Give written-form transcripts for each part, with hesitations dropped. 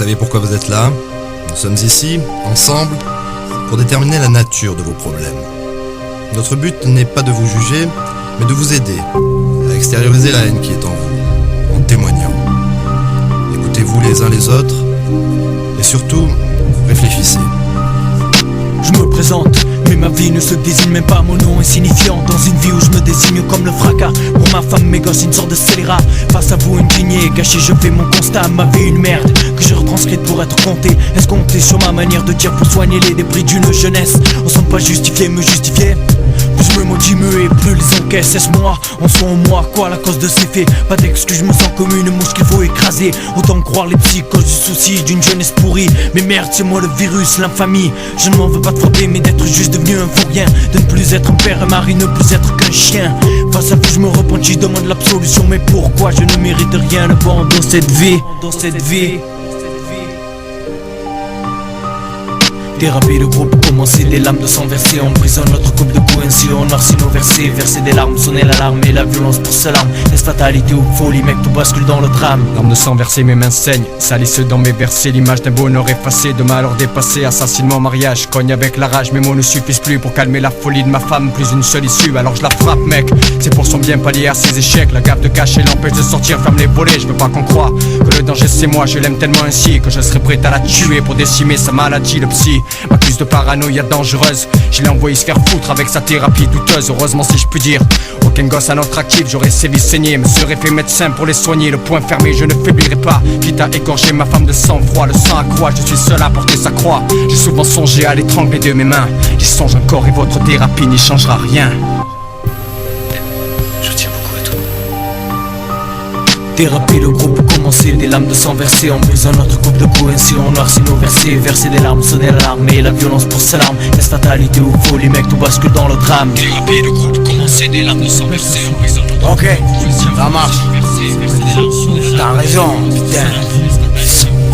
savez pourquoi vous êtes là. Nous sommes ici, ensemble, pour déterminer la nature de vos problèmes. Notre but n'est pas de vous juger, mais de vous aider à extérioriser la haine qui est en vous, en témoignant. Écoutez-vous les uns les autres, et surtout, réfléchissez. Je me présente, mais ma vie ne se désigne même pas, mon nom est signifiant. Dans une vie où je me désigne comme le fracas. Pour ma femme, mes gosses, une sorte de scélérat. Face à vous, une lignée gâchée, je fais mon constat. Ma vie, une merde, que je retranscrite pour être compté. Est-ce compter sur ma manière de dire pour soigner les débris d'une jeunesse? On semble pas justifier, me justifier. Plus je me maudis, me et plus les encaisse. Est-ce moi, en soi ou moi, quoi la cause de ces faits? Pas d'excuse, je me sens comme une mouche qu'il faut écraser. Autant croire les psychoses du souci d'une jeunesse pourrie. Mais merde, c'est moi le virus, l'infamie. Je ne m'en veux pas de frapper, mais d'être juste devenu un faux rien. De ne plus être un père et mari, ne plus être qu'un chien. Face à vous, je me repentis, demande l'absolution. Mais pourquoi je ne mérite rien de bon dans cette vie? Thérapie de groupe, commencer des lames de sang versées. On emprisonne notre couple de coups, ainsi on noircit nos versets. Verser des larmes, sonner l'alarme et la violence pour seule arme. Est-ce fatalité ou folie, mec, tout bascule dans le drame. Larmes de sang versées, mes mains saignent, salissent dans mes versets. L'image d'un bonheur effacé, de malheur dépassé. Assassinement, mariage, cogne avec la rage. Mes mots ne suffisent plus pour calmer la folie de ma femme. Plus une seule issue, alors je la frappe, mec. C'est pour son bien pallier à ses échecs. La gaffe de cacher l'empêche de sortir, ferme les volets. Je veux pas qu'on croie que le danger c'est moi. Je l'aime tellement ainsi que je serais prêt à la tuer pour décimer sa maladie, le psy. M'accuse de paranoïa dangereuse. Je l'ai envoyé se faire foutre avec sa thérapie douteuse. Heureusement si je puis dire, aucun gosse à notre actif. J'aurais sévi saigné, me serais fait médecin pour les soigner. Le poing fermé, je ne faiblirai pas. Quitte à égorger ma femme de sang-froid. Le sang accroît, je suis seul à porter sa croix. J'ai souvent songé à l'étrangler de mes mains. J'y songe encore et votre thérapie n'y changera rien. Je tiens beaucoup à toi. Thérapie de groupe, commencer des lames de sang versées. On brise notre couple de coups, ainsi on noircit nos versets. Verser des larmes, sonner l'alarme et la violence pour seule arme. Est-ce fatalité ou folie, mec, tout bascule dans le drame. Thérapie de groupe, commencer des lames de sang versées. On brise notre couple. Ok, ça marche. T'as raison, putain.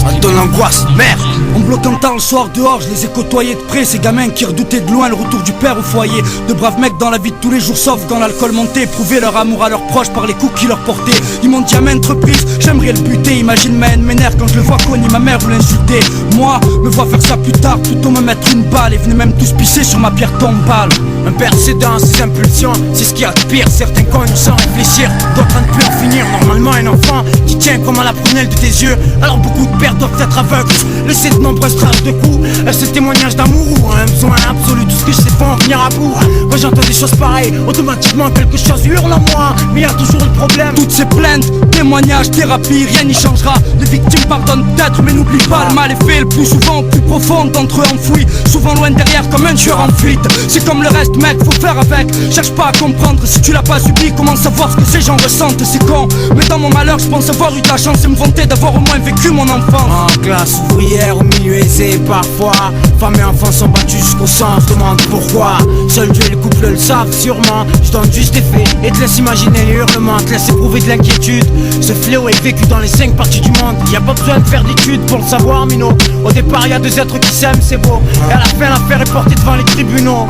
On donne l'angoisse, merde. En bloquant tard le soir dehors, je les ai côtoyés de près. Ces gamins qui redoutaient de loin le retour du père au foyer. De braves mecs dans la vie de tous les jours, sauf quand l'alcool montait. Prouver leur amour à leurs proches par les coups qu'ils leur portaient. Ils m'ont dit à maintes reprises, j'aimerais le buter. Imagine ma haine m'énerve quand je le vois cogner ma mère ou l'insulter. Moi, me vois faire ça plus tard, plutôt me mettre une balle. Et venez même tous pisser sur ma pierre tombale. Un père c'est dans ses impulsions, c'est ce qu'il y a de pire. Certains connus sans réfléchir, d'autres à ne plus en finir. Normalement un enfant qui tient comme à la prunelle de tes yeux. Alors beaucoup de pères doivent être aveugles, laisser de nombreuses traces de coups. Ce témoignage d'amour ou un besoin absolu. Tout ce que je sais pas en venir à bout. Quand j'entends des choses pareilles, automatiquement quelque chose hurle en moi. Mais y a toujours le problème. Toutes ces plaintes, témoignages, thérapie, rien n'y changera. Les victimes pardonnent peut-être, mais n'oublie pas, le mal est fait le plus souvent au plus profond d'entre eux enfouis. Souvent loin derrière comme un tueur en fuite. C'est comme le reste, mec, faut faire avec. Cherche pas à comprendre, si tu l'as pas subi, comment savoir ce que ces gens ressentent. C'est con, mais dans mon malheur, je pense avoir eu de la chance et me vanter d'avoir au moins vécu mon enfance. En classe ouvrière, au milieu aisé, parfois femmes et enfants sont battus jusqu'au sang. Je demande pourquoi. Seul Dieu et le couple le savent sûrement. Je donne juste des faits et te laisse imaginer les hurlements. Te laisse éprouver de l'inquiétude. Ce fléau est vécu dans les 5 parties du monde. Y a pas besoin de faire d'études pour le savoir, Mino. Au départ y a 2 êtres qui s'aiment, c'est beau. Et à la fin l'affaire est portée devant les tribunaux.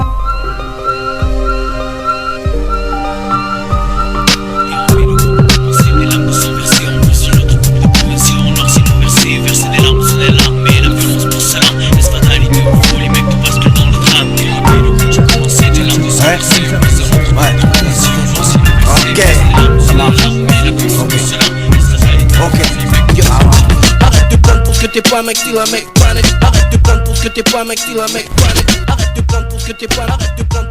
Ok, ça marche. Ok. Arrête de prendre pour ce que t'es pas, mec, t'es un mec panique. Arrête de prendre pour ce que t'es pas, mec, t'es un mec panique. Arrête de prendre pour ce que t'es pas, arrête de prendre.